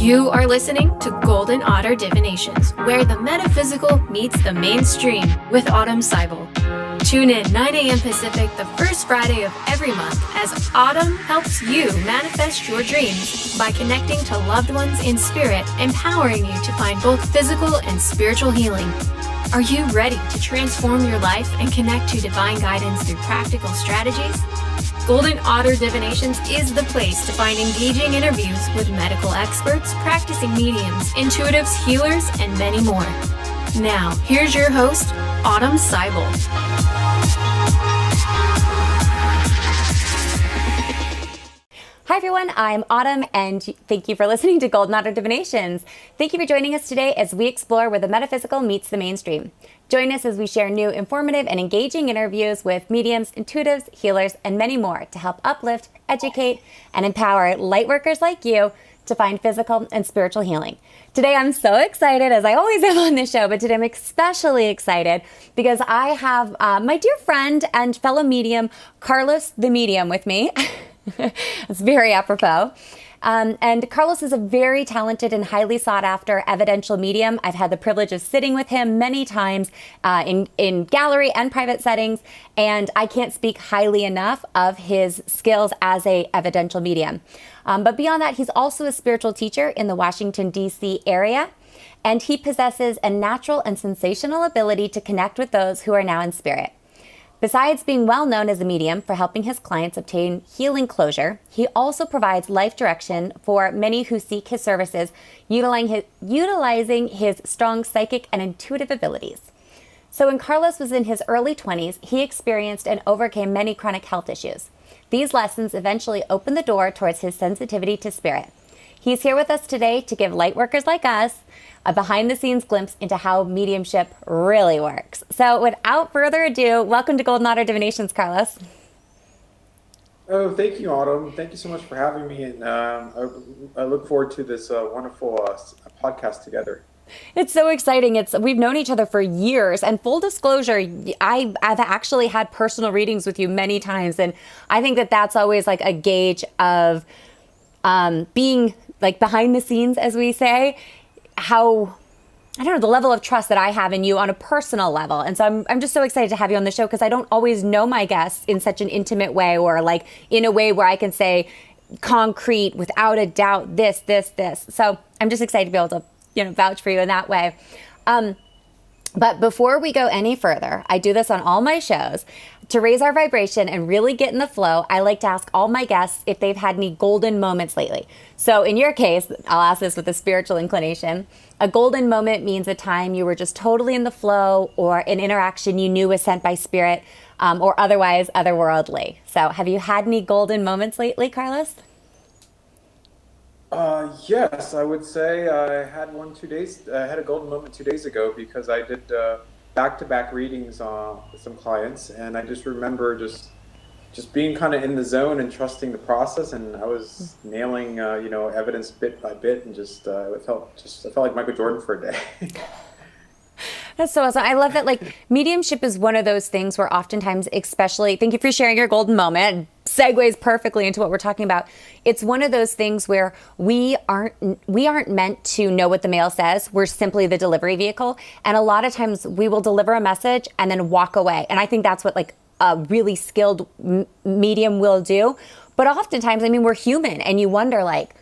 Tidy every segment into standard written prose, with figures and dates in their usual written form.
You are listening to Golden Otter Divinations, where the metaphysical meets the mainstream with Autumn Seibel. Tune in 9 a.m. Pacific the first Friday of every month as Autumn helps you manifest your dreams by connecting to loved ones in spirit, empowering you to find both physical and spiritual healing. Are you ready to transform your life and connect to divine guidance through practical strategies? Golden Otter Divinations is the place to find engaging interviews with medical experts, practicing mediums, intuitives, healers, and many more. Now, here's your host, Autumn Seibel. Hi everyone, I'm Autumn and thank you for listening to Golden Otter Divinations. Thank you for joining us today as we explore where the metaphysical meets the mainstream. Join us as we share new, informative, and engaging interviews with mediums, intuitives, healers, and many more to help uplift, educate, and empower lightworkers like you to find physical and spiritual healing. Today I'm so excited, as I always am on this show, but today I'm especially excited because I have my dear friend and fellow medium, Carlos the Medium, with me. It's very apropos. And Carlos is a very talented and highly sought after evidential medium. I've had the privilege of sitting with him many times in gallery and private settings, and I can't speak highly enough of his skills as a evidential medium. But beyond that, he's also a spiritual teacher in the Washington D.C. area, and he possesses a natural and sensational ability to connect with those who are now in spirit. Besides being well known as a medium for helping his clients obtain healing closure, he also provides life direction for many who seek his services, utilizing his strong psychic and intuitive abilities. So when Carlos was in his early 20s, he experienced and overcame many chronic health issues. These lessons eventually opened the door towards his sensitivity to spirit. He's here with us today to give lightworkers like us a behind-the-scenes glimpse into how mediumship really works. So without further ado, welcome to Golden Otter Divinations, Carlos. Oh, thank you, Autumn. Thank you so much for having me, and I look forward to this wonderful podcast together. It's so exciting. We've known each other for years, and full disclosure, I've actually had personal readings with you many times, and I think that that's always like a gauge of being like behind the scenes, as we say, how, I don't know, the level of trust that I have in you on a personal level. And so I'm just so excited to have you on the show because I don't always know my guests in such an intimate way, or like in a way where I can say concrete, without a doubt, this. So I'm just excited to be able to, vouch for you in that way. But before we go any further, I do this on all my shows. To raise our vibration and really get in the flow, I like to ask all my guests if they've had any golden moments lately. So in your case, I'll ask this with a spiritual inclination. A golden moment means a time you were just totally in the flow, or an interaction you knew was sent by spirit, or otherwise otherworldly. So have you had any golden moments lately, Carlos? Yes, I would say I had I had a golden moment 2 days ago because I did back-to-back readings with some clients, and I just remember just being kind of in the zone and trusting the process, and I was nailing evidence bit by bit, and I felt like Michael Jordan for a day. That's so awesome. I love that, like, mediumship is one of those things where oftentimes, especially, thank you for sharing your golden moment, segues perfectly into what we're talking about. It's one of those things where we aren't meant to know what the mail says. We're simply the delivery vehicle. And a lot of times we will deliver a message and then walk away. And I think that's what like a really skilled medium will do. But oftentimes, we're human, and you wonder, like,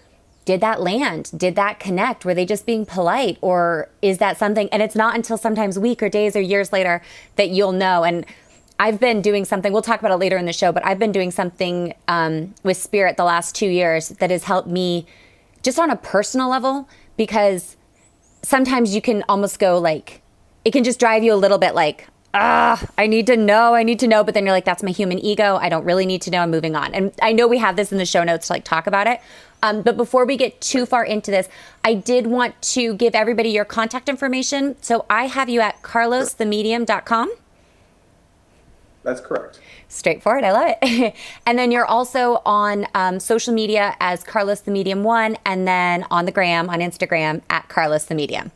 did that land? Did that connect? Were they just being polite? Or is that something? And it's not until sometimes weeks or days or years later that you'll know. And I've been doing something, we'll talk about it later in the show, but I've been doing something with spirit the last 2 years that has helped me just on a personal level, because sometimes you can almost go like, it can just drive you a little bit like, I need to know. But then you're like, that's my human ego. I don't really need to know. I'm moving on. And I know we have this in the show notes to like talk about it. But before we get too far into this, I did want to give everybody your contact information. So I have you at carlosthemedium.com. That's correct. Straightforward. I love it. And then you're also on social media as Carlos the Medium 1, and then on the gram, on Instagram, at Carlos the Medium.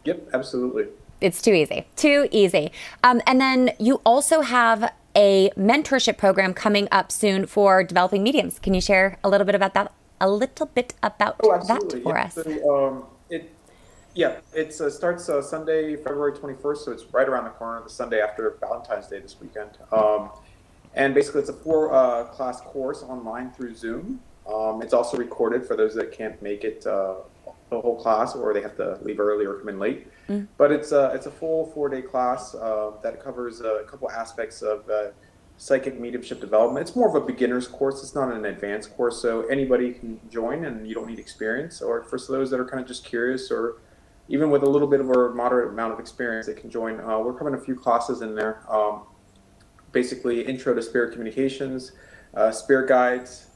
Yep, absolutely. It's too easy. Too easy. And then you also have a mentorship program coming up soon for developing mediums. Can you share a little bit about that? a little bit about Oh, that absolutely. for Yeah. us. So it starts Sunday, February 21st. So it's right around the corner, the Sunday after Valentine's Day this weekend. And basically, it's a four class course online through Zoom. It's also recorded for those that can't make it the whole class, or they have to leave early or come in late. But it's a full 4 day class that covers a couple aspects of psychic mediumship development. It's more of a beginner's course. It's not an advanced course, so anybody can join, and you don't need experience. Or for those that are kind of just curious, or even with a little bit of a moderate amount of experience, they can join. We're covering a few classes in there. Basically, intro to spirit communications, spirit guides,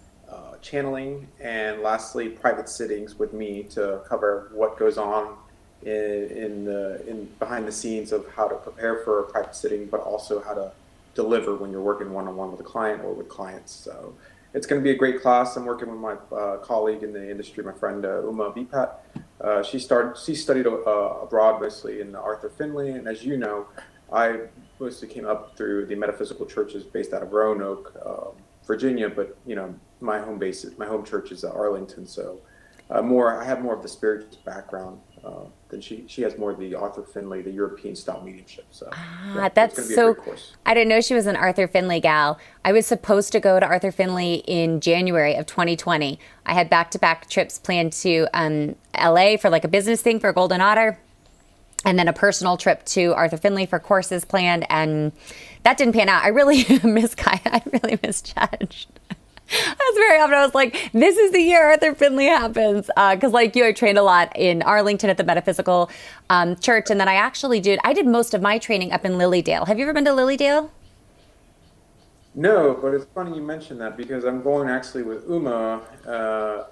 channeling, and lastly, private sittings with me to cover what goes on in behind the scenes of how to prepare for a private sitting, but also how to deliver when you're working one-on-one with a client or with clients. So it's going to be a great class. I'm working with my colleague in the industry, my friend Uma Vipat. She studied abroad, mostly in Arthur Findlay, and as you know, I mostly came up through the metaphysical churches based out of Roanoke, Virginia. But my home church is Arlington, so I have more of the spiritual background than she has more of the Arthur Findlay, the European style mediumship. So that's it's gonna be a so great course. I didn't know she was an Arthur Findlay gal. I was supposed to go to Arthur Findlay in January of 2020. I had back-to-back trips planned to LA for like a business thing for Golden Otter, and then a personal trip to Arthur Findlay for courses planned, and that didn't pan out. I really miss Kaya. I really misjudged. I was very often, I was like, this is the year Arthur Findlay happens. Because like you, I trained a lot in Arlington at the Metaphysical Church. And then I did most of my training up in Lilydale. Have you ever been to Lilydale? No, but it's funny you mentioned that because I'm going actually with Uma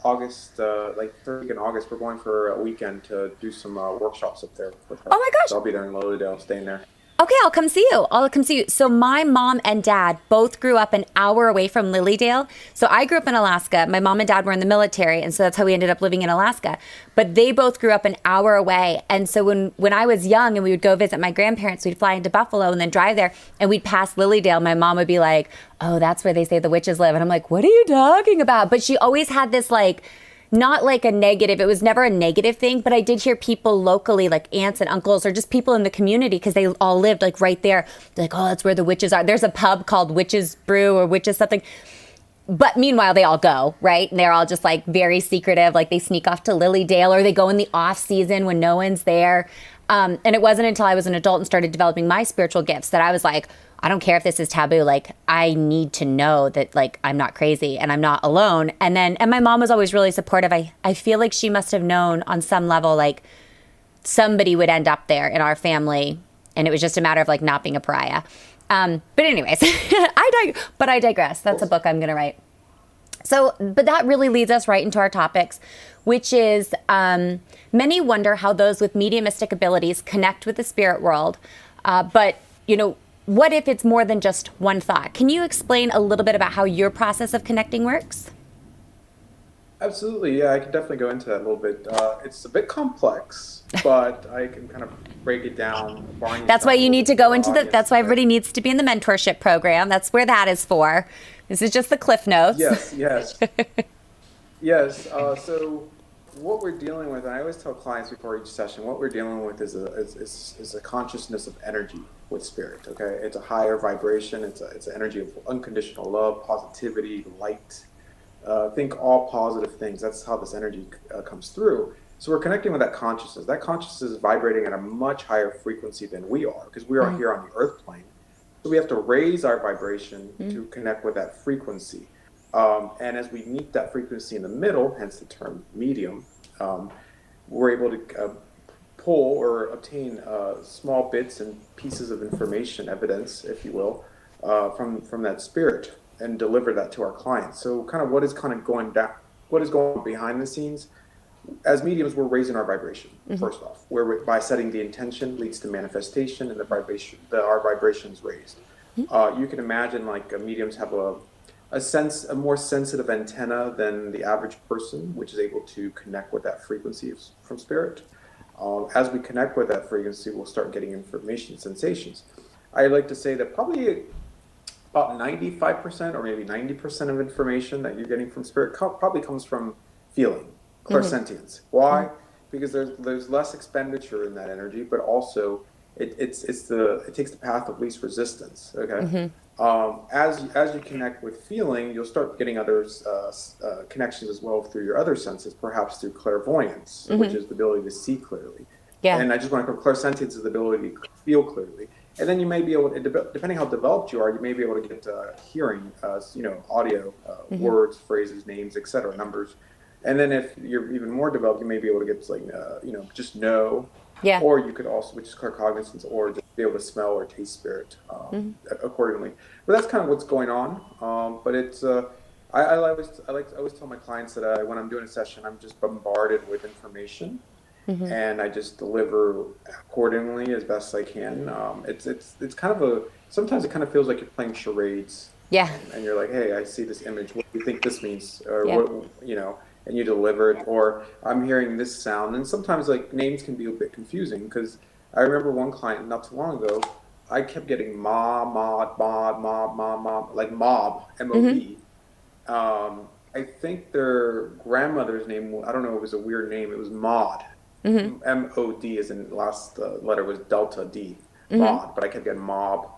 August, like third week in August. We're going for a weekend to do some workshops up there with her. Oh my gosh. So I'll be there in Lilydale, staying there. Okay, I'll come see you. So my mom and dad both grew up an hour away from Lilydale. So I grew up in Alaska. My mom and dad were in the military, and so that's how we ended up living in Alaska. But they both grew up an hour away. And so when I was young and we would go visit my grandparents, we'd fly into Buffalo and then drive there, and we'd pass Lilydale. My mom would be like, oh, that's where they say the witches live. And I'm like, what are you talking about? But she always had this like, not like a negative, it was never a negative thing, but I did hear people locally, like aunts and uncles or just people in the community, because they all lived like right there. They're like, oh, that's where the witches are. There's a pub called Witches Brew or Witches something. But meanwhile, they all go, right? And they're all just like very secretive, like they sneak off to Lilydale, or they go in the off season when no one's there. And it wasn't until I was an adult and started developing my spiritual gifts that I was like, I don't care if this is taboo. Like, I need to know that, like, I'm not crazy and I'm not alone. And my mom was always really supportive. I feel like she must have known on some level, like, somebody would end up there in our family. And it was just a matter of, like, not being a pariah. But anyways, I digress. That's a book I'm going to write. So, but that really leads us right into our topics, which is many wonder how those with mediumistic abilities connect with the spirit world. But, what if it's more than just one thought? Can you explain a little bit about how your process of connecting works? Absolutely, yeah, I can definitely go into that a little bit. It's a bit complex, but I can kind of break it down. That's why you need to go into that's why everybody needs to be in the mentorship program. That's where that is for. This is just the Cliff Notes. Yes. Yes, so what we're dealing with, and I always tell clients before each session, what we're dealing with is a consciousness of energy with spirit, okay? It's a higher vibration, it's an energy of unconditional love, positivity, light. Think all positive things. That's how this energy comes through. So we're connecting with that consciousness. That consciousness is vibrating at a much higher frequency than we are, because we are here on the earth plane. So we have to raise our vibration to connect with that frequency. And as we meet that frequency in the middle, hence the term medium, we're able to pull or obtain small bits and pieces of information, evidence, if you will, from that spirit, and deliver that to our clients. So kind of what is going on behind the scenes? As mediums, we're raising our vibration, first off. By setting the intention leads to manifestation, and our vibration's raised. You can imagine like mediums have a more sensitive antenna than the average person, which is able to connect with that frequency from spirit. As we connect with that frequency, we'll start getting information, sensations. I like to say that probably about 95% or maybe 90% of information that you're getting from spirit probably comes from feeling, clairsentience. Why? Because there's less expenditure in that energy, but also it takes the path of least resistance. Okay. As you connect with feeling, you'll start getting other connections as well through your other senses, perhaps through clairvoyance, which is the ability to see clearly. Yeah. And I just want to call clairsentience is the ability to feel clearly. And then you may be able to, depending how developed you are, you may be able to get hearing, audio, words, phrases, names, etc., numbers. And then if you're even more developed, you may be able to get just know. Yeah. Or you could also, which is claircognizance, or just be able to smell or taste spirit accordingly. But that's kind of what's going on. But it's I always tell my clients that when I'm doing a session, I'm just bombarded with information. And I just deliver accordingly as best I can. It's kind of sometimes it kind of feels like you're playing charades. Yeah. And you're like, hey, I see this image. What do you think this means? Or what, and you deliver it. Or I'm hearing this sound. And sometimes like names can be a bit confusing because I remember one client not too long ago, I kept getting mob, like mob, M-O-B. I think their grandmother's name, I don't know, it was a weird name. It was Maud. M-O-D as in the last letter was Delta D, Maud, but I kept getting mob.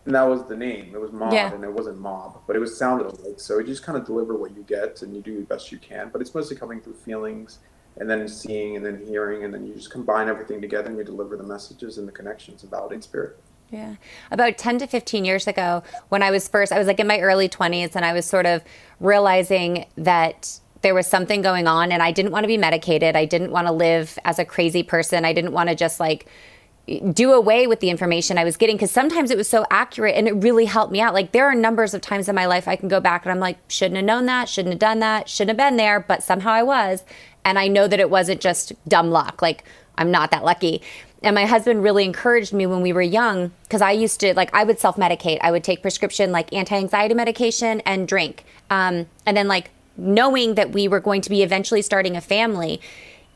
And that was the name. It was Maud, and it wasn't mob, but it sounded like. So you just kind of deliver what you get, and you do the best you can. But it's mostly coming through feelings, and then seeing, and then hearing, and then you just combine everything together, and you deliver the messages and the connections about in spirit. Yeah. About 10 to 15 years ago, when I was like in my early 20s, and I was sort of realizing that there was something going on, and I didn't want to be medicated. I didn't want to live as a crazy person. I didn't want to just like do away with the information I was getting, because sometimes it was so accurate and it really helped me out. Like there are numbers of times in my life I can go back and I'm like, shouldn't have known that, shouldn't have done that, shouldn't have been there, but somehow I was. And I know that it wasn't just dumb luck. Like I'm not that lucky. And my husband really encouraged me when we were young, because I used to, like, I would self-medicate. I would take prescription like anti-anxiety medication and drink. And then like knowing that we were going to be eventually starting a family,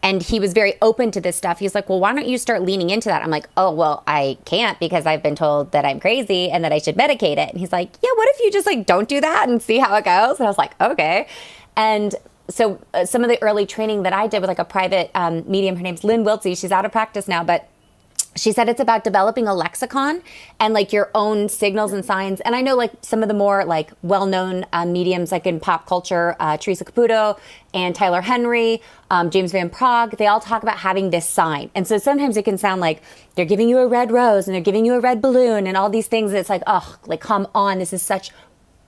and he was very open to this stuff. He's like, well, why don't you start leaning into that? I'm like, oh, well, I can't, because I've been told that I'm crazy and that I should medicate it. And he's like, yeah, what if you just like don't do that and see how it goes? And I was like, okay. And so some of the early training that I did with like a private medium, her name's Lynn Wiltsey. She's out of practice now, but she said it's about developing a lexicon and like your own signals and signs. And I know like some of the more like well-known mediums like in pop culture, Teresa Caputo and Tyler Henry, James Van Praagh, they all talk about having this sign. And so sometimes it can sound like they're giving you a red rose and they're giving you a red balloon and all these things. It's like, oh, like, come on, this is such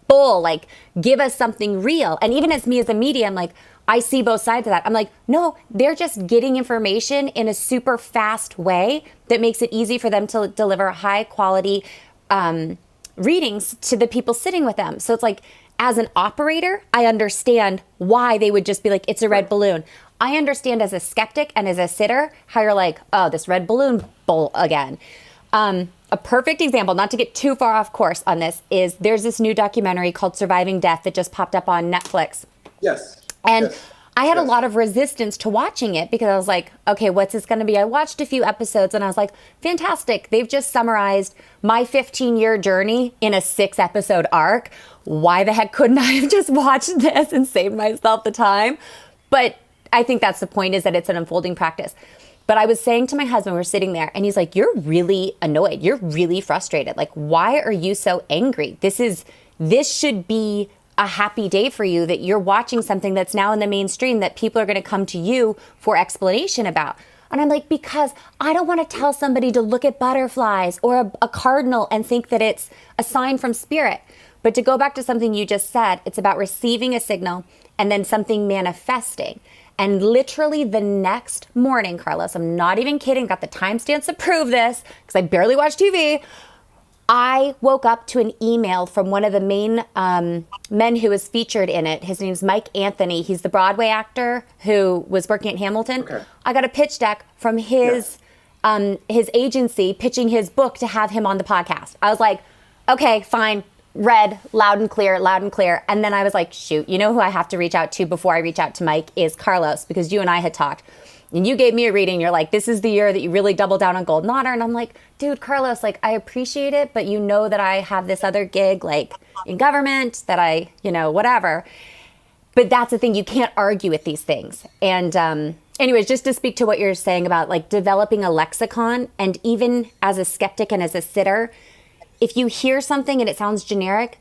bull. Like, give us something real. And even as me as a medium, like, I see both sides of that. I'm like, no, they're just getting information in a super fast way that makes it easy for them to deliver high quality readings to the people sitting with them. So it's like, as an operator, I understand why they would just be like, it's a red balloon. I understand as a skeptic and as a sitter, how you're like, oh, this red balloon bull again. A perfect example, not to get too far off course on this, is there's this new documentary called Surviving Death that just popped up on Netflix. Yes. And yes. I had a lot of resistance to watching it because I was like, okay, what's this going to be? I watched a few episodes and I was like, fantastic. They've just summarized my 15-year journey in a 6-episode arc. Why the heck couldn't I have just watched this and saved myself the time? But I think that's the point, is that it's an unfolding practice. But I was saying to my husband, we're sitting there, and he's like, you're really annoyed. You're really frustrated. Like, why are you so angry? This should be a happy day for you, that you're watching something that's now in the mainstream that people are going to come to you for explanation about. And I'm like, because I don't want to tell somebody to look at butterflies or a cardinal and think that it's a sign from spirit. But to go back to something you just said, it's about receiving a signal and then something manifesting. And literally the next morning, Carlos, I'm not even kidding, got the timestamps to prove this because I barely watch TV. I woke up to an email from one of the main men who was featured in it. His name's Mike Anthony. He's the Broadway actor who was working at Hamilton. Okay. I got a pitch deck from his agency pitching his book to have him on the podcast. I was like, okay, fine. Read loud and clear. And then I was like, shoot, you know who I have to reach out to before I reach out to Mike is Carlos, because you and I had talked. And you gave me a reading. You're like, this is the year that you really double down on Golden Otter. And I'm like, dude, Carlos, like, I appreciate it, but you know that I have this other gig, like in government, that I, whatever. but that's the thing, you can't argue with these things. And anyways, just to speak to what you're saying about like developing a lexicon, and even as a skeptic and as a sitter, if you hear something and it sounds generic,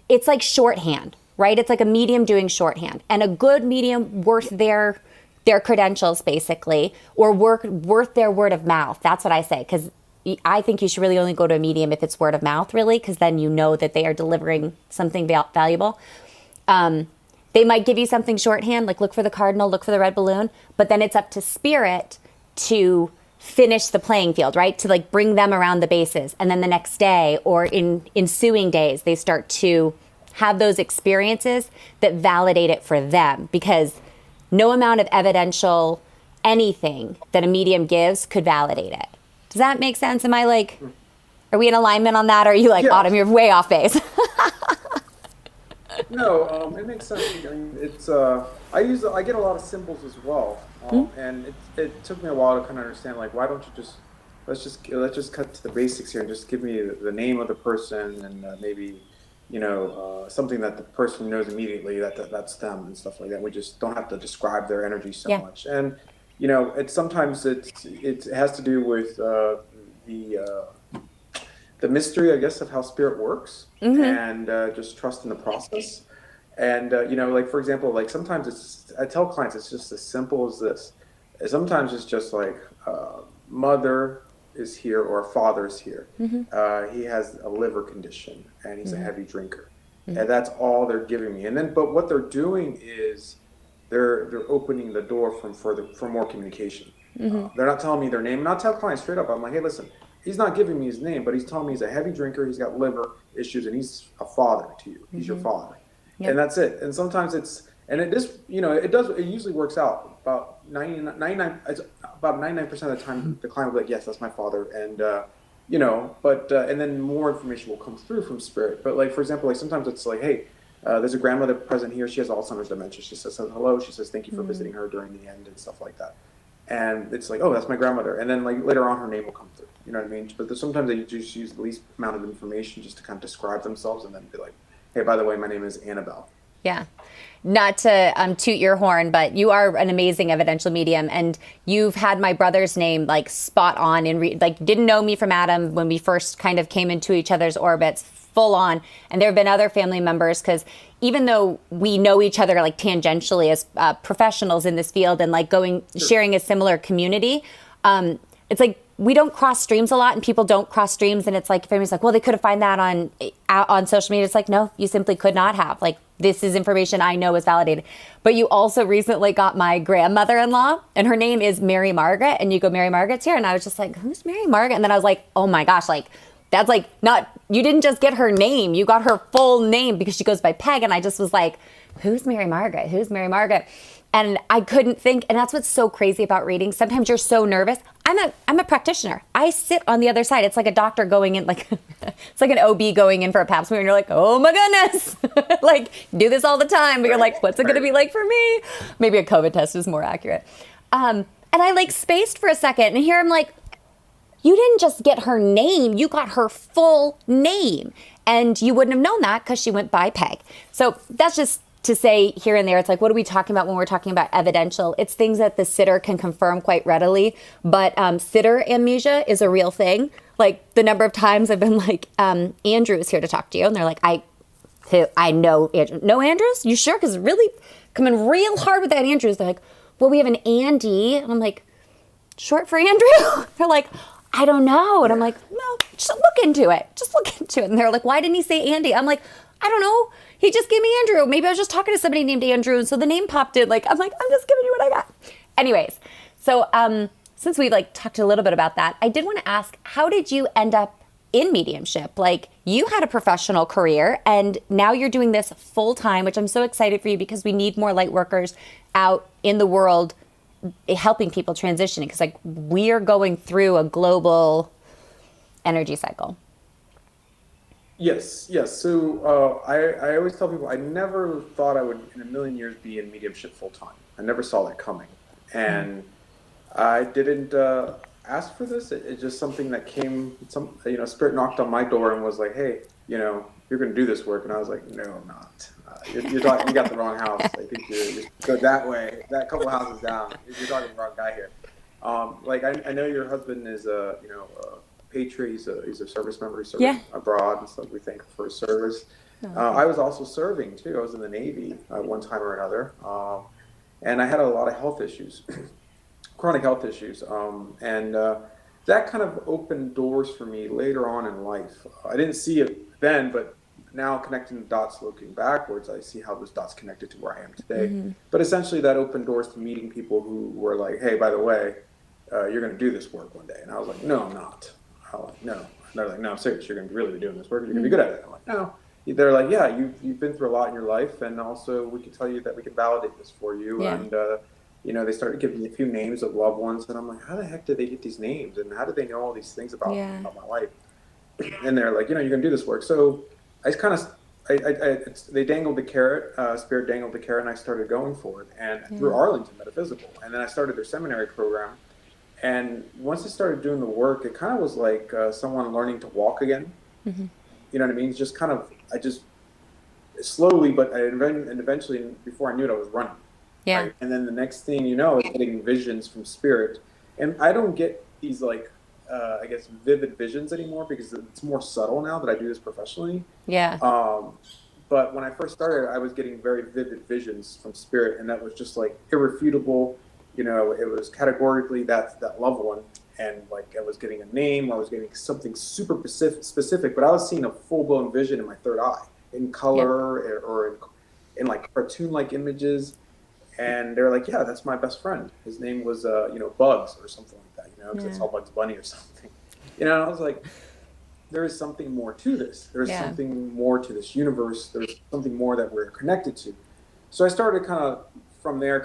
it's like shorthand, right? It's like a medium doing shorthand, and a good medium worth their credentials, basically, or worth their word of mouth. That's what I say, because I think you should really only go to a medium if it's word of mouth, really, because then you know that they are delivering something valuable. They might give you something shorthand, like look for the cardinal, look for the red balloon, but then it's up to spirit to finish the playing field, right? To like bring them around the bases. And then the next day or in ensuing days, they start to have those experiences that validate it for them, because no amount of evidential anything that a medium gives could validate it. Does that make sense? Am I like, are we in alignment on that? Or are you like, Autumn, you're way off base? No, it makes sense. I mean, it's I get a lot of symbols as well, and it took me a while to kind of understand, like, why don't you just let's just cut to the basics here and just give me the name of the person, and maybe something that the person knows immediately that's them and stuff like that. We just don't have to describe their energy so much. And it's sometimes it has to do with the mystery, I guess, of how spirit works, and just trust in the process. And like, for example, like sometimes I tell clients it's just as simple as this. Sometimes it's just like mother is here or a father is here. He has a liver condition and he's a heavy drinker, and that's all they're giving me. And then, but what they're doing is they're opening the door for more communication. They're not telling me their name, and I'll tell clients straight up. I'm like, hey, listen, he's not giving me his name, but he's telling me he's a heavy drinker, he's got liver issues, and he's a father to you. He's your father, and that's it. And sometimes it usually works out about 99% of the time. The client will be like, yes, that's my father, and and then more information will come through from spirit. But like, for example, like sometimes it's like, hey, there's a grandmother present here. She has Alzheimer's dementia. She says hello. She says thank you for visiting her during the end and stuff like that. And it's like, oh, that's my grandmother. And then like later on, her name will come through. You know what I mean? But sometimes they just use the least amount of information just to kind of describe themselves, and then be like, hey, by the way, my name is Annabelle. Yeah. Not to toot your horn, but you are an amazing evidential medium, and you've had my brother's name like spot on, and didn't know me from Adam when we first kind of came into each other's orbits, full on. And there have been other family members, because even though we know each other like tangentially as professionals in this field and like sharing a similar community, it's like we don't cross streams a lot, and people don't cross streams. And it's like, family's like, well, they could have found that on social media. It's like, no, you simply could not have. Like, this is information I know is validated. But you also recently got my grandmother-in-law, and her name is Mary Margaret. And you go, Mary Margaret's here. And I was just like, who's Mary Margaret? And then I was like, oh my gosh, like, that's like you didn't just get her name, you got her full name, because she goes by Peg. And I just was like, who's Mary Margaret? Who's Mary Margaret? And I couldn't think. And that's what's so crazy about readings. Sometimes you're so nervous. I'm a practitioner. I sit on the other side. It's like a doctor going in, like it's like an OB going in for a pap smear, and you're like, oh my goodness, like do this all the time. But you're like, what's it going to be like for me? Maybe a COVID test is more accurate. And I like spaced for a second, and here I'm like, you didn't just get her name, you got her full name. And you wouldn't have known that because she went by Peg. So that's just to say here and there, it's like, what are we talking about when we're talking about evidential? It's things that the sitter can confirm quite readily. But sitter amnesia is a real thing. Like the number of times I've been like, Andrew is here to talk to you. And they're like, I know Andrew. No, Andrews? You sure? Because really coming real hard with that Andrews. They're like, well, we have an Andy. And I'm like, short for Andrew? They're like, I don't know. And I'm like, no, just look into it. Just look into it. And they're like, why didn't he say Andy? I'm like, I don't know. He just gave me Andrew. Maybe I was just talking to somebody named Andrew, and so the name popped in. Like, I'm just giving you what I got. Anyways, so since we like talked a little bit about that, I did want to ask, how did you end up in mediumship? Like, you had a professional career, and now you're doing this full time, which I'm so excited for you, because we need more light workers out in the world helping people transitioning, because like we're going through a global energy cycle. Yes. So I always tell people I never thought I would in a million years be in mediumship full time. I never saw that coming, and I didn't ask for this. It's just something that came. Spirit knocked on my door and was like, "Hey, you're going to do this work," and I was like, "No, I'm not." you're talking, you got the wrong house. I think you go that way, that couple houses down. You're talking to the wrong guy here. Like I know your husband is a patriot. He's a service member. He's serving abroad and stuff. We thank him for his service. I was also serving too. I was in the Navy one time or another, and I had a lot of health issues, chronic health issues, and that kind of opened doors for me later on in life. I didn't see it then, but now connecting the dots, looking backwards, I see how those dots connected to where I am today. But essentially, that opened doors to meeting people who were like, "Hey, by the way, you're going to do this work one day," and I was like, "No, I'm not." I'm like, "No," and they're like, "No, I'm serious. You're going to really be doing this work. You're going to be good at it." I'm like, "No." They're like, "Yeah, you've been through a lot in your life, and also we can tell you that we can validate this for you." And they started giving me a few names of loved ones, and I'm like, "How the heck did they get these names, and how did they know all these things about my life?" And they're like, "You're going to do this work." So I kind of, they dangled the carrot, Spirit dangled the carrot, and I started going for it, and through Arlington Metaphysical, and then I started their seminary program. And once I started doing the work, it kind of was like someone learning to walk again. You know what I mean? Just kind of, I just slowly, but and eventually, before I knew it, I was running. Yeah. Right? And then the next thing you know, is getting visions from Spirit. And I don't get these I guess vivid visions anymore because it's more subtle now that I do this professionally. Yeah. But when I first started, I was getting very vivid visions from Spirit, and that was just like irrefutable. It was categorically that loved one, and like I was getting a name, I was getting something super specific, but I was seeing a full-blown vision in my third eye, in color or in like cartoon-like images. And they were like, "Yeah, that's my best friend. His name was, Bugs or something like that, because it's all Bugs Bunny or something." And I was like, there is something more to this. There is something more to this universe. There's something more that we're connected to. So I started from there,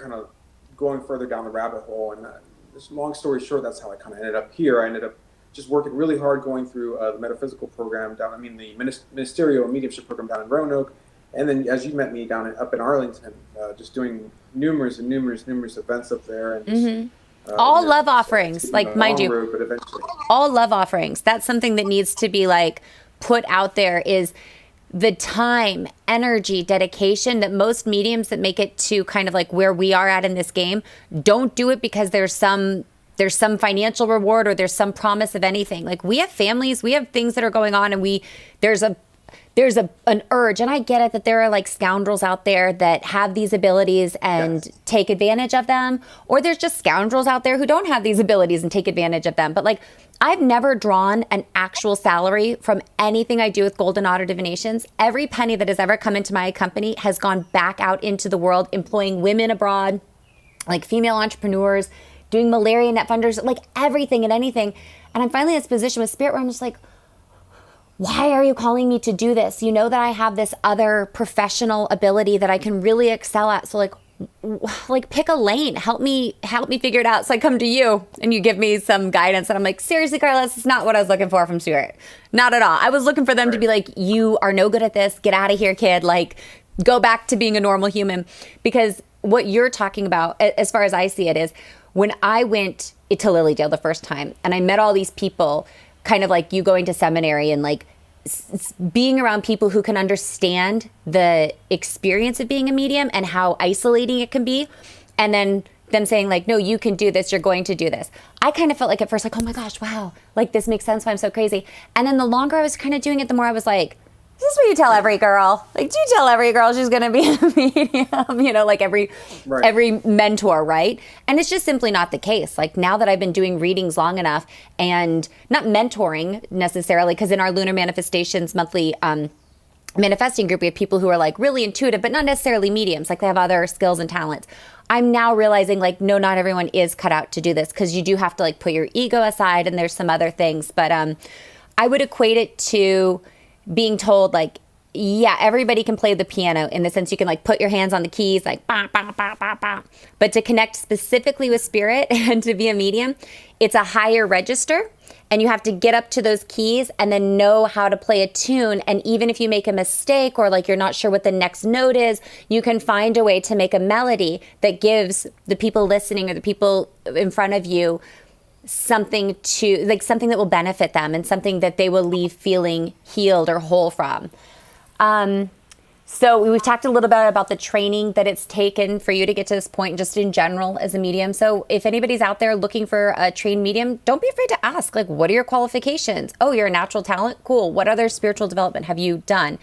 going further down the rabbit hole. And just long story short, that's how I kind of ended up here. I ended up just working really hard going through the metaphysical program the ministerial and mediumship program down in Roanoke. And then, as you met me up in Arlington, just doing numerous events up there, and just, all love offerings, like mind you, road, but eventually, all love offerings. That's something that needs to be put out there. Is the time, energy, dedication that most mediums that make it to kind of where we are at in this game don't do it because there's some financial reward or there's some promise of anything. We have families, we have things that are going on, and there's an urge, and I get it that there are scoundrels out there that have these abilities and take advantage of them, or there's just scoundrels out there who don't have these abilities and take advantage of them. But I've never drawn an actual salary from anything I do with Golden Otter Divinations. Every penny that has ever come into my company has gone back out into the world, employing women abroad, female entrepreneurs, doing malaria net funders, everything and anything. And I'm finally in this position with Spirit where I'm just why are you calling me to do this? You know that I have this other professional ability that I can really excel at. So pick a lane, help me figure it out. So I come to you and you give me some guidance, and I'm like, seriously, Carla, this is not what I was looking for from Spirit. Not at all. I was looking for them to be like, you are no good at this. Get out of here, kid. Go back to being a normal human. Because what you're talking about, as far as I see it, is when I went to Lilydale the first time and I met all these people, kind of like you going to seminary and being around people who can understand the experience of being a medium and how isolating it can be, and then them saying no, you can do this, you're going to do this. I kind of felt at first oh my gosh, wow, this makes sense why I'm so crazy. And then the longer I was kind of doing it, the more I was like, this is what you tell every girl. Do you tell every girl she's going to be a medium? Every mentor, right? And it's just simply not the case. Now that I've been doing readings long enough, and not mentoring necessarily, because in our Lunar Manifestations monthly manifesting group, we have people who are really intuitive, but not necessarily mediums. They have other skills and talents. I'm now realizing no, not everyone is cut out to do this, because you do have to put your ego aside, and there's some other things. But I would equate it to being told everybody can play the piano, in the sense you can put your hands on the keys bah, bah, bah, bah, bah. But to connect specifically with Spirit and to be a medium, it's a higher register, and you have to get up to those keys and then know how to play a tune. And even if you make a mistake, or you're not sure what the next note is, you can find a way to make a melody that gives the people listening or the people in front of you something something that will benefit them, and something that they will leave feeling healed or whole from. So we've talked a little bit about the training that it's taken for you to get to this point, just in general as a medium. So if anybody's out there looking for a trained medium, don't be afraid to ask, like, what are your qualifications? Oh, you're a natural talent? Cool. What other spiritual development have you done?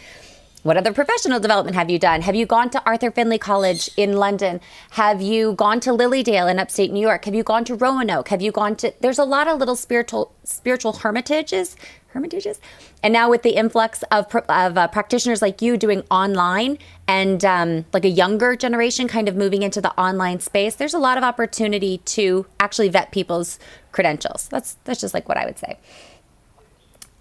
What other professional development have you done? Have you gone to Arthur Findlay College in London? Have you gone to Lilydale in upstate New York? Have you gone to Roanoke? Have you gone to, there's a lot of little spiritual hermitages. And now with the influx of practitioners like you doing online and like a younger generation kind of moving into the online space, there's a lot of opportunity to actually vet people's credentials. That's just like what I would say.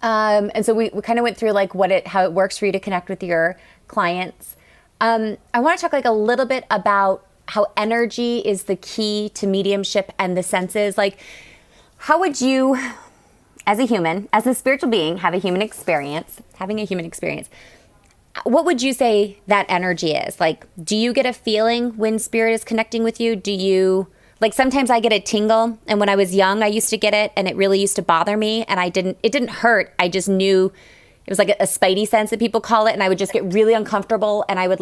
And so we kind of went through like how it works for you to connect with your clients. I want to talk like a little bit about how energy is the key to mediumship and the senses. Like, how would you, as a human, as a spiritual being, having a human experience, what would you say that energy is? Like, do you get a feeling when spirit is connecting with you? Do you, like, sometimes I get a tingle, and when I was young, I used to get it, and it really used to bother me, and it didn't hurt. I just knew it was like a spidey sense that people call it, and I would just get really uncomfortable, and I have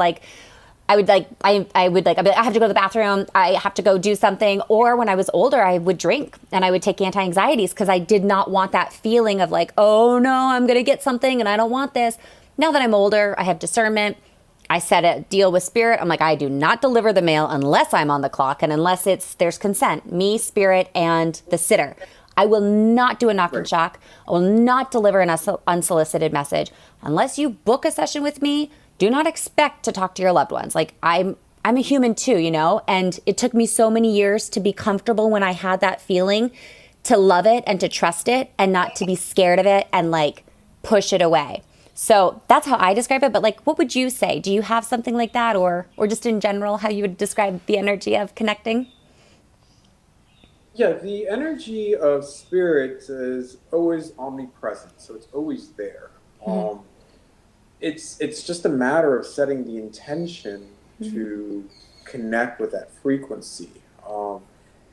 to go to the bathroom, I have to go do something. Or when I was older, I would drink and I would take anti-anxieties because I did not want that feeling of like, oh no, I'm going to get something and I don't want this. Now that I'm older, I have discernment. I set a deal with spirit. I'm like, I do not deliver the mail unless I'm on the clock and unless there's consent, me, spirit, and the sitter. I will not do a knock and shock. I will not deliver an unsolicited message. Unless you book a session with me, do not expect to talk to your loved ones. Like, I'm a human too, you know? And it took me so many years to be comfortable when I had that feeling, to love it and to trust it and not to be scared of it and like push it away. So that's how I describe it. But like, what would you say? Do you have something like that, or just in general, how you would describe the energy of connecting? Yeah, the energy of spirit is always omnipresent. So it's always there. Mm-hmm. It's just a matter of setting the intention to connect with that frequency.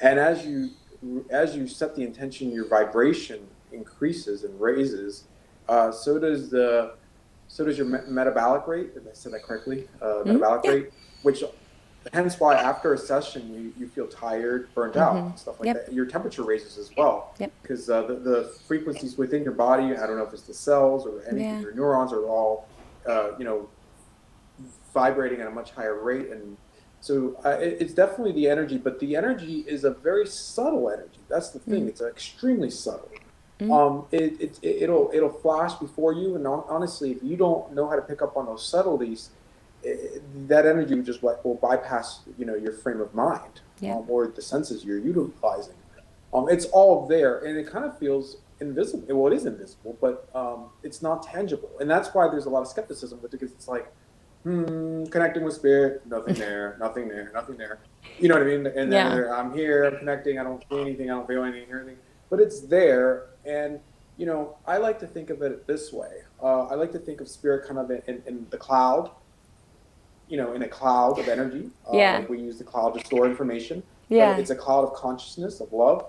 And as you set the intention, your vibration increases and raises. So does your metabolic rate. If I said that correctly, metabolic rate, which hence why after a session you feel tired, burnt out, and stuff like that. Your temperature raises as well, because the frequencies within your body, I don't know if it's the cells or anything, your neurons are all vibrating at a much higher rate, and so it's definitely the energy. But the energy is a very subtle energy. That's the thing. It's extremely subtle. It'll flash before you, and honestly, if you don't know how to pick up on those subtleties, that energy will bypass your frame of mind, or the senses you're utilizing. It's all there, and it kind of feels invisible. Well, it is invisible, but it's not tangible, and that's why there's a lot of skepticism with it, because it's like, connecting with spirit, nothing there. You know what I mean? And then I'm here, I'm connecting, I don't see anything, I don't feel anything, hear anything, but it's there. And I like to think of it this way. I like to think of spirit kind of in the cloud, in a cloud of energy. Like we use the cloud to store information. It's a cloud of consciousness, of love.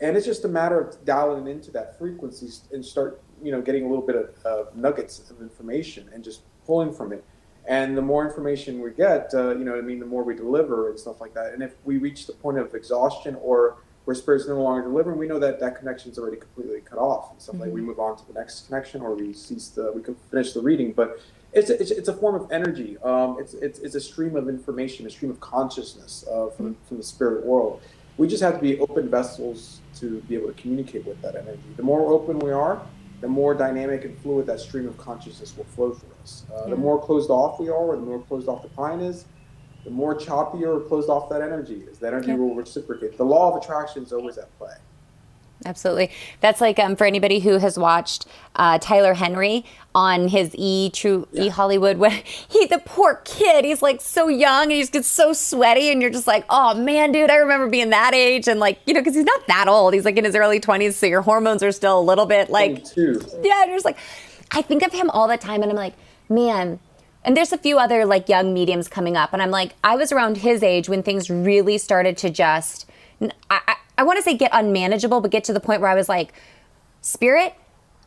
And it's just a matter of dialing into that frequency and start, getting a little bit of nuggets of information and just pulling from it. And the more information we get, the more we deliver and stuff like that. And if we reach the point of exhaustion or where spirit's no longer delivering, we know that connection's already completely cut off. And stuff like we move on to the next connection, or we can finish the reading. But it's a form of energy. It's a stream of information, a stream of consciousness from the spirit world. We just have to be open vessels to be able to communicate with that energy. The more open we are, the more dynamic and fluid that stream of consciousness will flow through us. The more closed off we are, or the more closed off the client is, the more choppy or closed off that energy is. That energy will reciprocate. The law of attraction is always at play. Absolutely. That's like for anybody who has watched Tyler Henry on his E Hollywood, when the poor kid, he's like so young and he just gets so sweaty, and you're just like, oh man, dude, I remember being that age, and like, because he's not that old. He's like in his early 20s, so your hormones are still a little bit like, 22. And you're just like, I think of him all the time, and I'm like, man. And there's a few other like young mediums coming up, and I'm like, I was around his age when things really started to just, I want to say get unmanageable, but get to the point where I was like, spirit,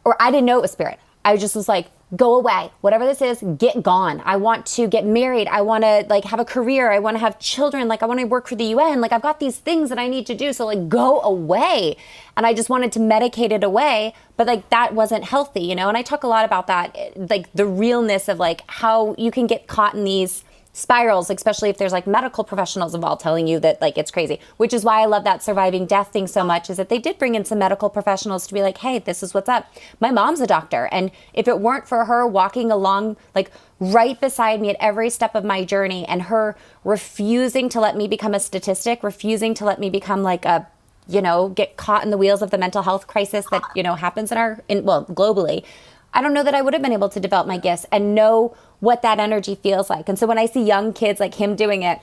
or I didn't know it was spirit. I just was like, go away. Whatever this is, get gone. I want to get married. I want to like have a career. I want to have children. Like I want to work for the UN. Like I've got these things that I need to do. So like go away. And I just wanted to medicate it away. But like that wasn't healthy, you know? And I talk a lot about that, like the realness of like how you can get caught in these spirals, especially if there's like medical professionals involved telling you that like it's crazy, which is why I love that surviving death thing so much, is that they did bring in some medical professionals to be like, hey, this is what's up. My mom's a doctor. And if it weren't for her walking along, like right beside me at every step of my journey, and her refusing to let me become a statistic, refusing to let me become like a, you know, get caught in the wheels of the mental health crisis that, you know, happens well, globally, I don't know that I would have been able to develop my gifts and know what that energy feels like. And so when I see young kids like him doing it,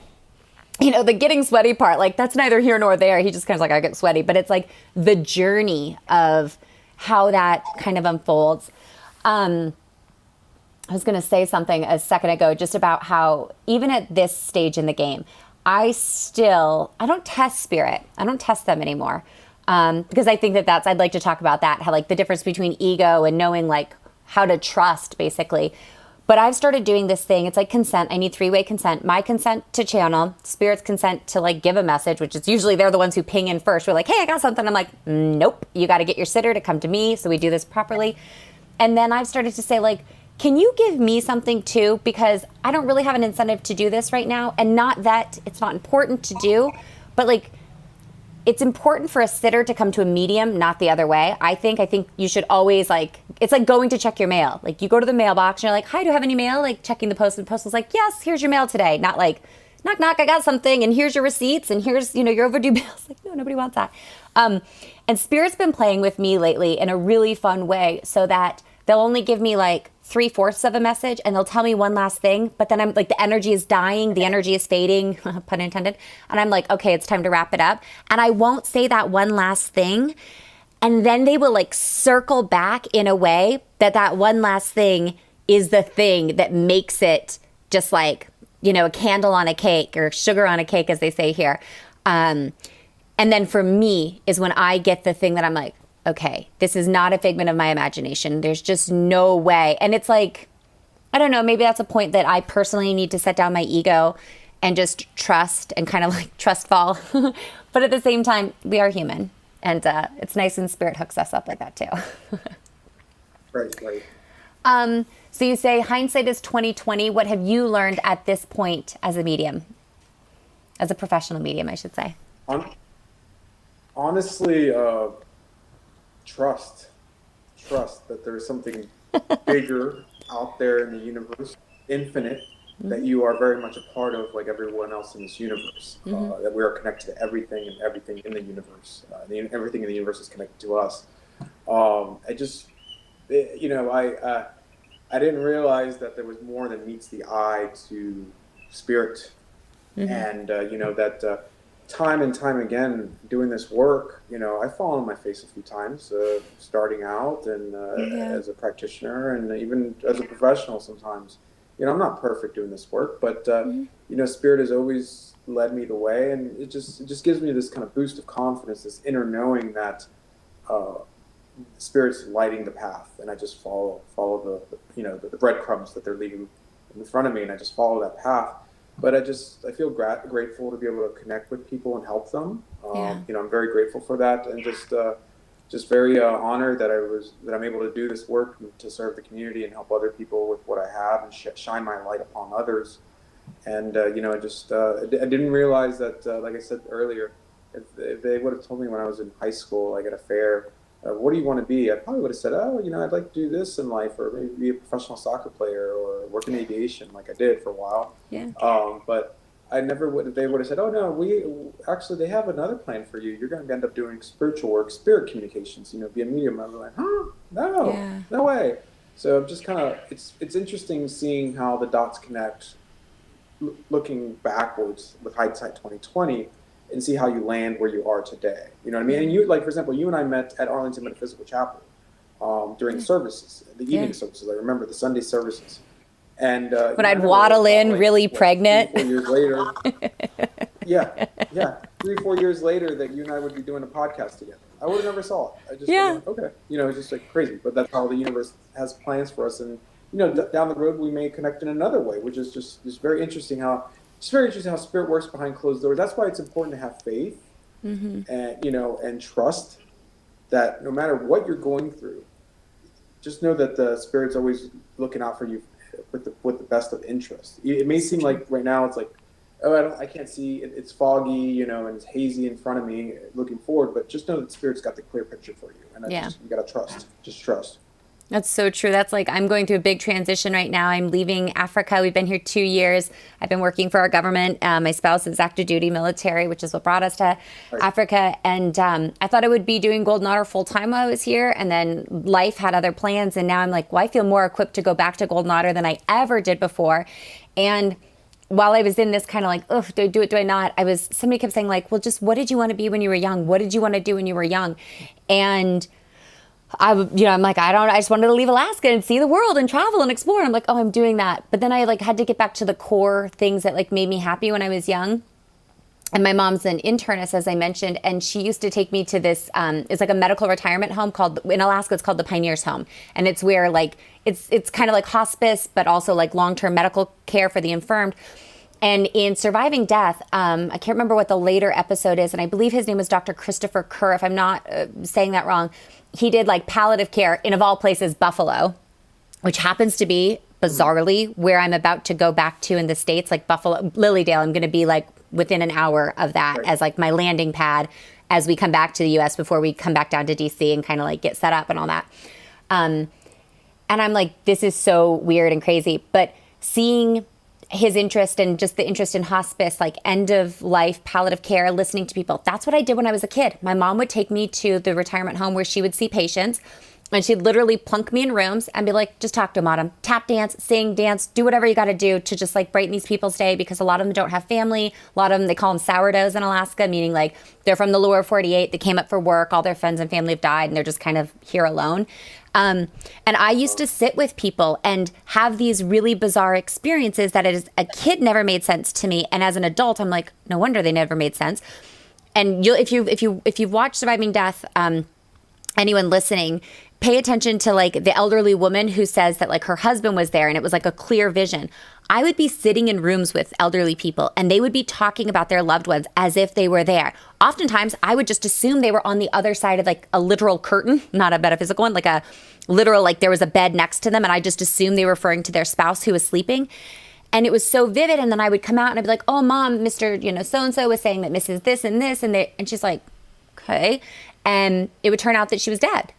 you know, the getting sweaty part, like that's neither here nor there. He just kind of like, I get sweaty, but it's like the journey of how that kind of unfolds. I was going to say something a second ago just about how even at this stage in the game, I don't test spirit. I don't test them anymore. Because I think I'd like to talk about that, how like the difference between ego and knowing like how to trust basically. But I've started doing this thing. It's like consent. I need 3-way consent. My consent to channel, spirit's consent to like give a message, which is usually they're the ones who ping in first. We're like, hey, I got something. I'm like, nope, you got to get your sitter to come to me. So we do this properly. And then I've started to say like, can you give me something too? Because I don't really have an incentive to do this right now. And not that it's not important to do, but like, it's important for a sitter to come to a medium, not the other way. I think you should always like, it's like going to check your mail. Like you go to the mailbox and you're like, hi, do you have any mail? Like checking the post, and the post is like, yes, here's your mail today. Not like, knock, knock, I got something. And here's your receipts. And here's, you know, your overdue bills. Like, no, nobody wants that. And Spirit's been playing with me lately in a really fun way, so that they'll only give me like 3/4 of a message, and they'll tell me one last thing, but then I'm like, the energy is dying, the energy is fading, pun intended. And I'm like, okay, it's time to wrap it up. And I won't say that one last thing. And then they will like circle back in a way that one last thing is the thing that makes it just like, you know, a candle on a cake, or sugar on a cake, as they say here. And then for me is when I get the thing that I'm like, okay, this is not a figment of my imagination. There's just no way. And it's like, I don't know, maybe that's a point that I personally need to set down my ego and just trust and kind of like trust fall. But at the same time, we are human. And it's nice when Spirit hooks us up like that too. Right. So you say hindsight is 2020. What have you learned at this point as a medium? As a professional medium, I should say. Honestly, trust that there's something bigger out there in the universe, infinite, that you are very much a part of, like everyone else in this universe. That we are connected to everything, and everything in the universe. Everything in the universe is connected to us. I didn't realize that there was more than meets the eye to Spirit, and that. Time and time again, doing this work, I've fallen on my face a few times, starting out and as a practitioner, and even as a professional sometimes. I'm not perfect doing this work, but Spirit has always led me the way, and it just gives me this kind of boost of confidence, this inner knowing that Spirit's lighting the path, and I just follow the breadcrumbs that they're leaving in front of me, and I just follow that path. But I feel grateful to be able to connect with people and help them. I'm very grateful for that, and just very honored that I'm able to do this work to serve the community and help other people with what I have, and shine my light upon others. And I didn't realize that, like I said earlier, if they would have told me when I was in high school, like at a fair, what do you want to be? I probably would have said, I'd like to do this in life, or maybe be a professional soccer player, or work in aviation like I did for a while. Yeah. But I never would. They would have said, oh no, they have another plan for you. You're going to end up doing spiritual work, spirit communications. Be a medium. I was like, no way. So I'm just kind of, it's interesting seeing how the dots connect, looking backwards with hindsight 2020. And see how you land where you are today. You know what I mean? And you, like, for example, you and I met at Arlington Metaphysical Chapel during the services, the evening services. I remember the Sunday services. And when I'd waddle in really pregnant. 3 or 4 years later. Yeah. 3 or 4 years later that you and I would be doing a podcast together. I would have never saw it. I just went, okay. It's just like crazy. But that's how the universe has plans for us. And down the road we may connect in another way, which is just very interesting how spirit works behind closed doors. That's why it's important to have faith and trust that no matter what you're going through, just know that the spirit's always looking out for you with the best of interest. It may seem like right now it's like, oh, I can't see. It's foggy, and it's hazy in front of me looking forward. But just know that Spirit's got the clear picture for you, and you got to trust. Just trust. That's so true. That's like, I'm going through a big transition right now. I'm leaving Africa. We've been here 2 years. I've been working for our government. My spouse is active duty military, which is what brought us to Africa. And I thought I would be doing Golden Otter full time while I was here. And then life had other plans. And now I'm like, well, I feel more equipped to go back to Golden Otter than I ever did before. And while I was in this kind of like, oh, do I do it? Do I not? Somebody kept saying like, well, just what did you want to be when you were young? What did you want to do when you were young? And I'm like, I just wanted to leave Alaska and see the world and travel and explore. And I'm like, oh, I'm doing that. But then I like had to get back to the core things that like made me happy when I was young. And my mom's an internist, as I mentioned, and she used to take me to this, it's like a medical retirement home in Alaska, it's called the Pioneers Home. And it's where like, it's kind of like hospice, but also like long-term medical care for the infirmed. And in Surviving Death, I can't remember what the later episode is, and I believe his name was Dr. Christopher Kerr, if I'm not saying that wrong. He did like palliative care in, of all places, Buffalo, which happens to be, bizarrely, where I'm about to go back to in the States, like Buffalo, Lilydale. I'm going to be like within an hour of that as like my landing pad as we come back to the US before we come back down to DC and kind of like get set up and all that. And I'm like, this is so weird and crazy. But seeing his interest and just the interest in hospice, like end of life, palliative care, listening to people. That's what I did when I was a kid. My mom would take me to the retirement home where she would see patients, and she'd literally plunk me in rooms and be like, just talk to them, Autumn. Tap dance, sing, dance, do whatever you got to do to just like brighten these people's day, because a lot of them don't have family. A lot of them, they call them sourdoughs in Alaska, meaning like they're from the lower 48. They came up for work. All their friends and family have died and they're just kind of here alone. And I used to sit with people and have these really bizarre experiences that as a kid never made sense to me. And as an adult, I'm like, no wonder they never made sense. And if you've watched Surviving Death, anyone listening, pay attention to like the elderly woman who says that like her husband was there and it was like a clear vision. I would be sitting in rooms with elderly people and they would be talking about their loved ones as if they were there. Oftentimes, I would just assume they were on the other side of like a literal curtain, not a metaphysical one, like a literal, like there was a bed next to them. And I just assumed they were referring to their spouse who was sleeping. And it was so vivid. And then I would come out and I'd be like, oh, Mom, Mr. So-and-so was saying that Mrs. this and this. And she's like, okay. And it would turn out that she was dead.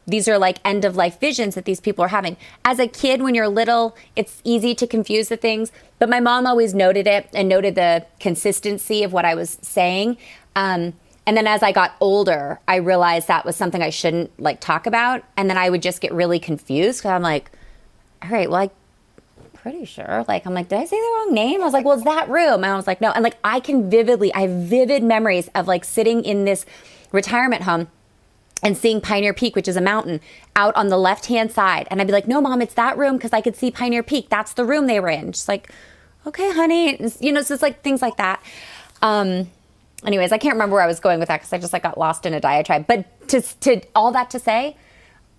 These are like end of life visions that these people are having. As a kid, when you're little, it's easy to confuse the things. But my mom always noted it and noted the consistency of what I was saying. And then as I got older, I realized that was something I shouldn't like talk about. And then I would just get really confused because I'm like, all right, well, I'm pretty sure. Like, I'm like, did I say the wrong name? I was like, well, it's that room. And I was like, no. And like, I have vivid memories of like sitting in this retirement home and seeing Pioneer Peak, which is a mountain, out on the left-hand side. And I'd be like, no, Mom, it's that room because I could see Pioneer Peak. That's the room they were in. She's like, okay, honey. So it's like things like that. Anyways, I can't remember where I was going with that because I just like got lost in a diatribe. But to all that to say,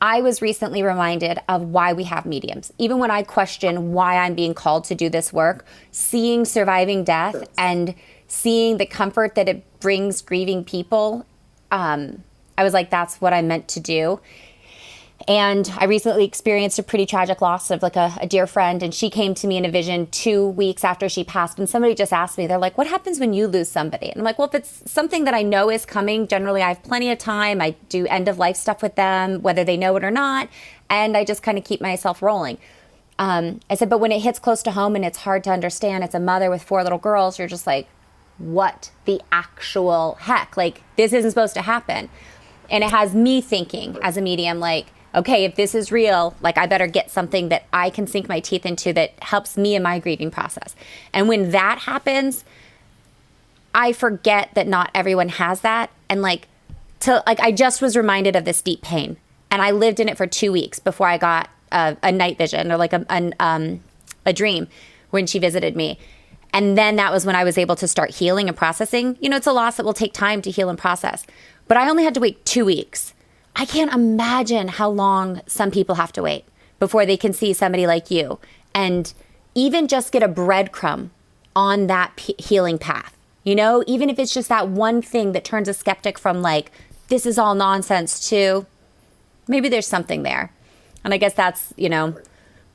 I was recently reminded of why we have mediums. Even when I question why I'm being called to do this work, seeing Surviving Death and seeing the comfort that it brings grieving people, I was like, that's what I'm meant to do. And I recently experienced a pretty tragic loss of like a dear friend. And she came to me in a vision 2 weeks after she passed. And somebody just asked me, they're like, what happens when you lose somebody? And I'm like, well, if it's something that I know is coming, generally I have plenty of time. I do end of life stuff with them, whether they know it or not. And I just kind of keep myself rolling. I said, but when it hits close to home and it's hard to understand, it's a mother with 4 little girls. You're just like, what the actual heck? Like, this isn't supposed to happen. And it has me thinking as a medium, like, okay, if this is real, like I better get something that I can sink my teeth into that helps me in my grieving process. And when that happens, I forget that not everyone has that. And I just was reminded of this deep pain. And I lived in it for 2 weeks before I got a night vision or like a dream when she visited me. And then that was when I was able to start healing and processing. It's a loss that will take time to heal and process. But I only had to wait 2 weeks. I can't imagine how long some people have to wait before they can see somebody like you. And even just get a breadcrumb on that healing path, you know, even if it's just that one thing that turns a skeptic from like, this is all nonsense to maybe there's something there. And I guess that's, you know,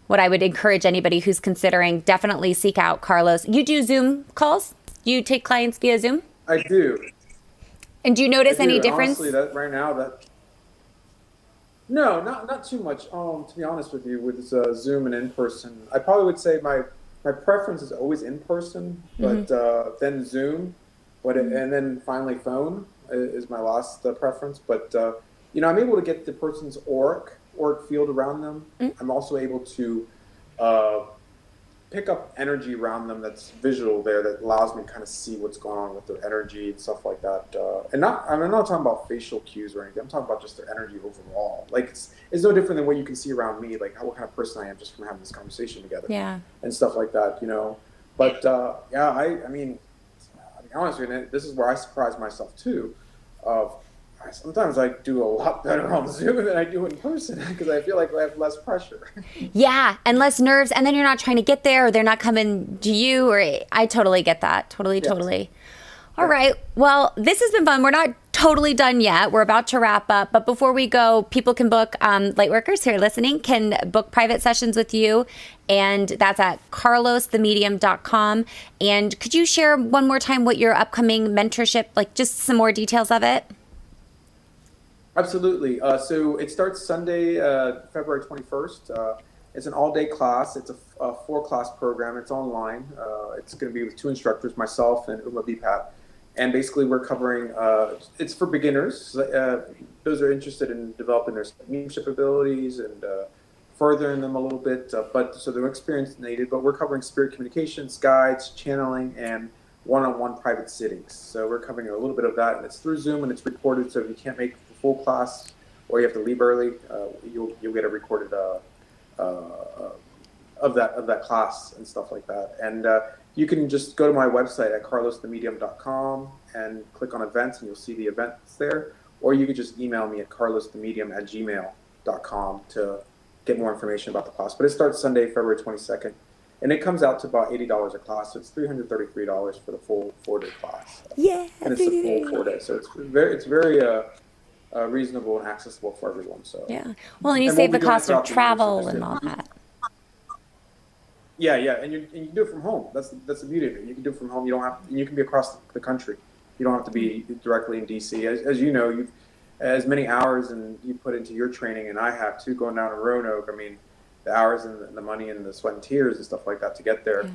what I would encourage anybody who's considering. Definitely seek out Carlos. You do Zoom calls? You take clients via Zoom? I do. And do you notice any difference? Honestly, that right now, no, not too much. To be honest with you, with Zoom and in person, I probably would say my preference is always in person, but then Zoom, and then finally phone is my last preference. But you know, I'm able to get the person's auric field around them. I'm also able to pick up energy around them that's visual there, that allows me to kind of see what's going on with their energy and stuff like that. And I'm not talking about facial cues or anything. I'm talking about just their energy overall. Like it's no different than what you can see around me, like what kind of person I am just from having this conversation together. Yeah. And stuff like that, you know. But yeah, I mean, I'll be honest with you, this is where I surprise myself too. Sometimes I do a lot better on Zoom than I do in person because I feel like I have less pressure. Yeah, and less nerves, and then you're not trying to get there, or they're not coming to you, or I totally get that. Totally. All right, well, this has been fun. We're not totally done yet. We're about to wrap up, but before we go, people can book, lightworkers who are listening can book private sessions with you, and that's at carlosthemedium.com. And could you share one more time what your upcoming mentorship, like just some more details of it? Absolutely. So it starts Sunday, February 21st. It's an all-day class. It's a 4-class program. It's online. It's going to be with 2 instructors, myself and Uma Bipat. And basically we're covering, it's for beginners. Those are interested in developing their mediumship abilities and furthering them a little bit. So they're experienced needed, but we're covering spirit communications, guides, channeling, and one-on-one private sittings. So we're covering a little bit of that, and it's through Zoom and it's recorded. So if you can't make the full class or you have to leave early, you'll get a recorded of that class and stuff like that. And you can just go to my website at carlosthemedium.com and click on events, and you'll see the events there. Or you could just email me at carlosthemedium@gmail.com to get more information about the class. But it starts Sunday, February 22nd. And it comes out to about $80 a class, so it's $333 for the full 4-day class. Yeah, and it's a full 4 days, so it's very reasonable and accessible for everyone. So yeah, well, and you save the cost of travel and all that. Yeah, and you can do it from home. That's the beauty of it. You can do it from home. You don't have. You can be across the country. You don't have to be directly in D.C. As you know, you've as many hours and you put into your training, and I have too, going down to Roanoke. I mean, the hours and the money and the sweat and tears and stuff like that to get there.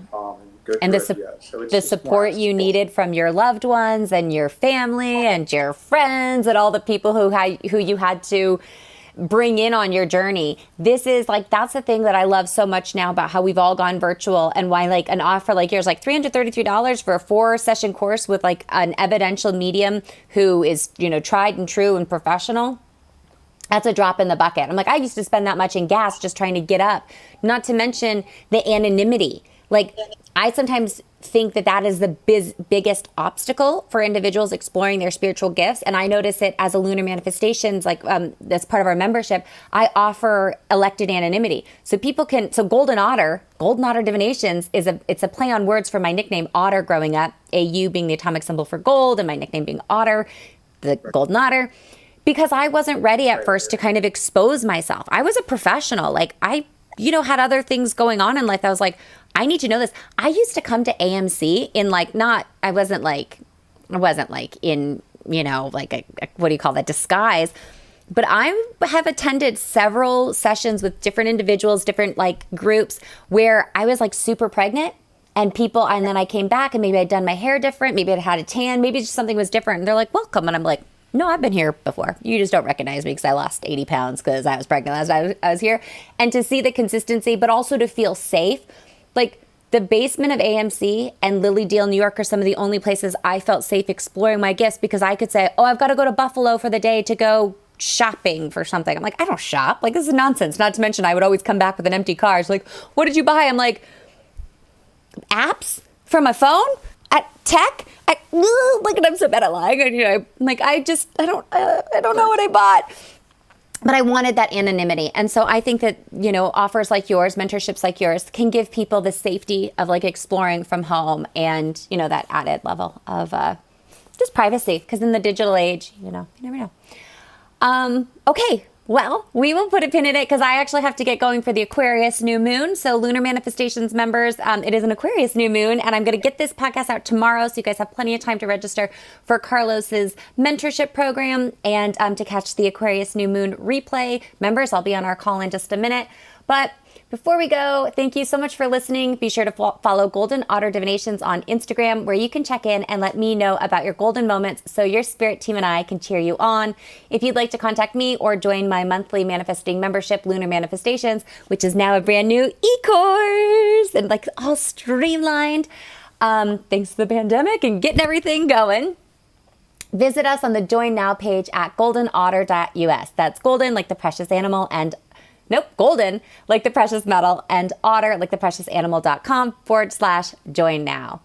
And the support you needed from your loved ones and your family and your friends and all the people who you had to bring in on your journey. This is like, that's the thing that I love so much now about how we've all gone virtual, and why like an offer like yours, like $333 for a 4-session course with like an evidential medium who is, you know, tried and true and professional. That's a drop in the bucket. I'm like, I used to spend that much in gas just trying to get up, not to mention the anonymity. Like, I sometimes think that is the biggest obstacle for individuals exploring their spiritual gifts. And I notice it as a Lunar Manifestations, like that's part of our membership. I offer elected anonymity. So people can, so Golden Otter Divinations it's a play on words for my nickname, Otter, growing up, AU being the atomic symbol for gold and my nickname being Otter, the Golden Otter. Because I wasn't ready at first to kind of expose myself. I was a professional. Like I, had other things going on in life. I was like, I need to know this. I used to come to AMC in like, I wasn't like in, like a what do you call that, disguise. But I have attended several sessions with different individuals, different like groups where I was like super pregnant and then I came back and maybe I'd done my hair different. Maybe I'd had a tan. Maybe just something was different. And they're like, welcome. And I'm like, no, I've been here before. You just don't recognize me because I lost 80 pounds because I was pregnant as I was here. And to see the consistency, but also to feel safe. Like the basement of AMC and Lily Dale, New York are some of the only places I felt safe exploring my gifts, because I could say, oh, I've got to go to Buffalo for the day to go shopping for something. I'm like, I don't shop. Like, this is nonsense. Not to mention, I would always come back with an empty car. It's like, what did you buy? I'm like, apps from my phone? At tech? Look, I'm so bad at lying. I'm like, I don't know what I bought. but I wanted that anonymity. And so I think that, offers like yours, mentorships like yours, can give people the safety of like exploring from home and, that added level of just privacy. Because in the digital age, you never know. Okay. Well, we will put a pin in it because I actually have to get going for the Aquarius new moon. So Lunar Manifestations members, it is an Aquarius new moon, and I'm going to get this podcast out tomorrow so you guys have plenty of time to register for Carlos's mentorship program and to catch the Aquarius new moon replay. Members, I'll be on our call in just a minute. But before we go, thank you so much for listening. Be sure to follow Golden Otter Divinations on Instagram, where you can check in and let me know about your golden moments so your spirit team and I can cheer you on. If you'd like to contact me or join my monthly manifesting membership, Lunar Manifestations, which is now a brand new e-course and like all streamlined, thanks to the pandemic and getting everything going, visit us on the Join Now page at goldenotter.us. That's golden like the precious animal and golden like the precious metal and otter like the precious animal.com/join now.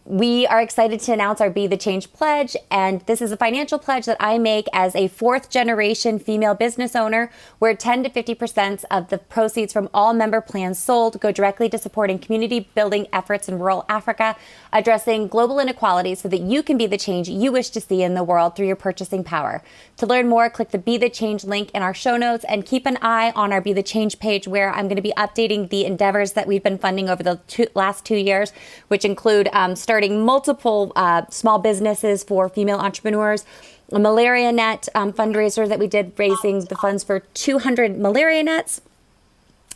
We are excited to announce our Be the Change pledge, and this is a financial pledge that I make as a fourth generation female business owner, where 10 to 50% of the proceeds from all member plans sold go directly to supporting community building efforts in rural Africa, addressing global inequalities so that you can be the change you wish to see in the world through your purchasing power. To learn more, click the Be the Change link in our show notes and keep an eye on our Be the Change page, where I'm going to be updating the endeavors that we've been funding over the last 2 years, which include starting multiple small businesses for female entrepreneurs, a malaria net fundraiser that we did, raising the funds for 200 malaria nets,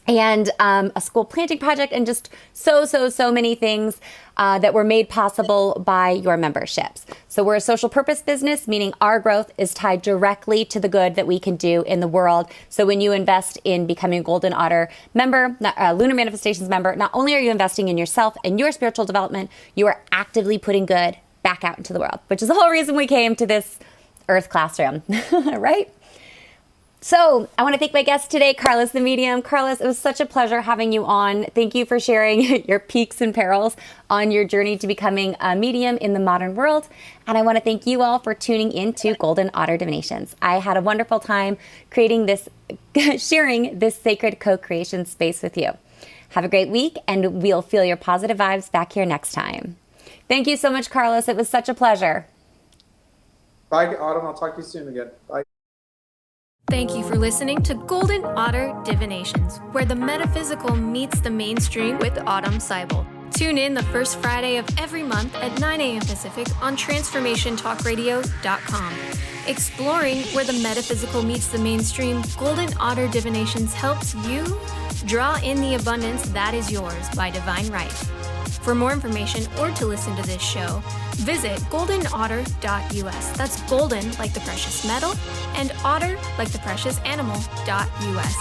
and a school planting project, and just so many things that were made possible by your memberships. So we're a social purpose business, meaning our growth is tied directly to the good that we can do in the world. So when you invest in becoming a Golden Otter member, Lunar Manifestations member, not only are you investing in yourself and your spiritual development, you are actively putting good back out into the world, which is the whole reason we came to this Earth classroom, right? So I want to thank my guest today, Carlos the Medium. Carlos, it was such a pleasure having you on. Thank you for sharing your peaks and perils on your journey to becoming a medium in the modern world. And I want to thank you all for tuning into Golden Otter Divinations. I had a wonderful time creating this, sharing this sacred co-creation space with you. Have a great week, and we'll feel your positive vibes back here next time. Thank you so much, Carlos. It was such a pleasure. Bye, Autumn. I'll talk to you soon again. Bye. Thank you for listening to Golden Otter Divinations, where the metaphysical meets the mainstream with Autumn Seibel. Tune in the first Friday of every month at 9 a.m. Pacific on transformationtalkradio.com. Exploring where the metaphysical meets the mainstream, Golden Otter Divinations helps you draw in the abundance that is yours by divine right. For more information or to listen to this show, visit goldenotter.us. That's golden like the precious metal and otter like the precious animal.us.